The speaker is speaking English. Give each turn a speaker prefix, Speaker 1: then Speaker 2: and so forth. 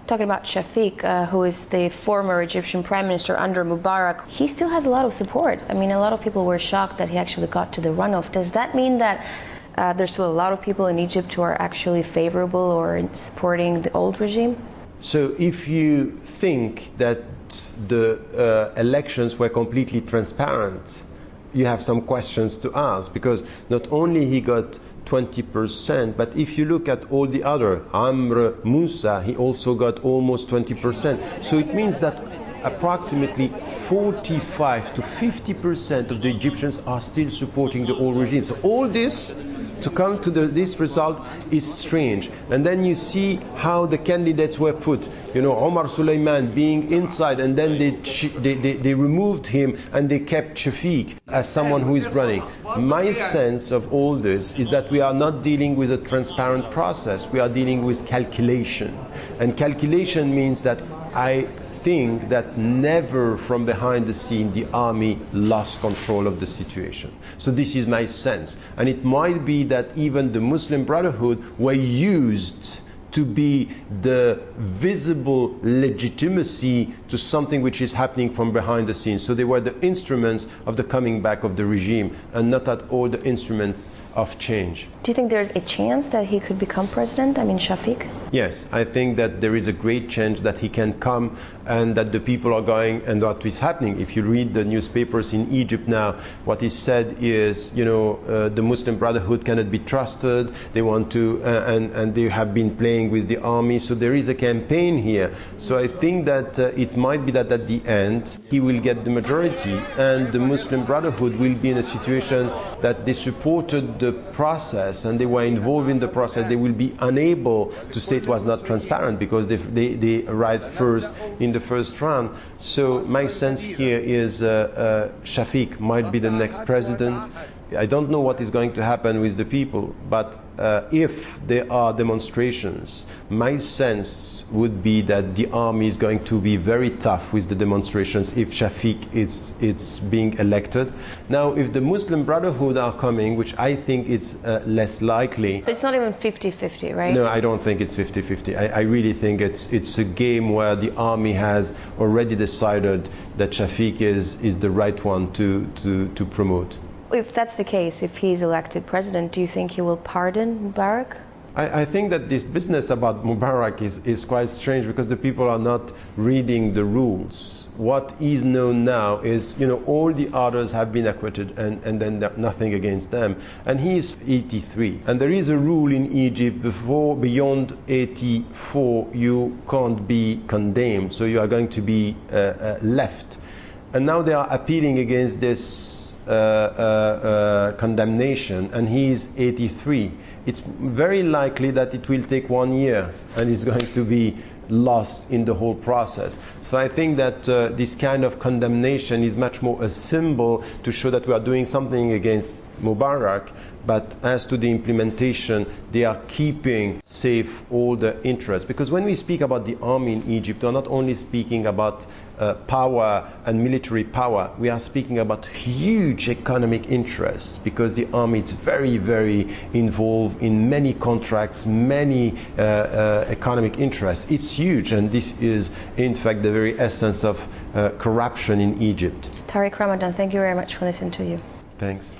Speaker 1: Talking about Shafiq, who is the former Egyptian prime minister under Mubarak, he still has a lot of support. I mean, a lot of people were shocked that he actually got to the runoff. Does that mean that there's still a lot of people in Egypt who are actually favorable or supporting the old regime?
Speaker 2: So if you think that the elections were completely transparent, you have some questions to ask, because not only he got 20%, but if you look at all the other, Amr Musa, he also got almost 20%. So it means that approximately 45 to 50% of the Egyptians are still supporting the old regime. So all this to come to this result is strange. And then you see how the candidates were put. You know, Omar Suleiman being inside, and then they removed him and they kept Shafiq as someone who is running. My sense of all this is that we are not dealing with a transparent process. We are dealing with calculation. And calculation means that I think that never from behind the scene the army lost control of the situation. So this is my sense. And it might be that even the Muslim Brotherhood were used to be the visible legitimacy to something which is happening from behind the scenes. So they were the instruments of the coming back of the regime and not at all the instruments of change.
Speaker 1: Do you think there's a chance that he could become president? I mean, Shafiq?
Speaker 2: Yes, I think that there is a great chance that he can come and that the people are going, and what is happening. If you read the newspapers in Egypt now, what is said is, you know, the Muslim Brotherhood cannot be trusted. They want to, and they have been playing with the army. So there is a campaign here. So I think that it might be that at the end he will get the majority, and the Muslim Brotherhood will be in a situation that they supported the process and they were involved in the process. They will be unable to say it was not transparent because they arrived first in the first round. So my sense here is Shafiq might be the next president. I don't know what is going to happen with the people, but if there are demonstrations, my sense would be that the army is going to be very tough with the demonstrations if Shafiq is being elected. Now, if the Muslim Brotherhood are coming, which I think it's less likely.
Speaker 1: So it's not even 50-50, right?
Speaker 2: No, I don't think it's 50-50. I really think it's a game where the army has already decided that Shafiq is the right one to promote.
Speaker 1: If that's the case, if he's elected president, do you think he will pardon Mubarak?
Speaker 2: I think that this business about Mubarak is quite strange because the people are not reading the rules. What is known now is, you know, all the others have been acquitted and then nothing against them. And he is 83. And there is a rule in Egypt, beyond 84, you can't be condemned. So you are going to be left. And now they are appealing against this condemnation, and he is 83. It's very likely that it will take 1 year and he's going to be lost in the whole process. So I think that this kind of condemnation is much more a symbol to show that we are doing something against Mubarak, but as to the implementation, they are keeping safe all the interests. Because when we speak about the army in Egypt, we are not only speaking about power and military power, we are speaking about huge economic interests, because the army is very, very involved in many contracts, many economic interests. It's huge, and this is in fact the very essence of corruption in Egypt.
Speaker 1: Tariq Ramadan, thank you very much for listening to you.
Speaker 2: Thanks.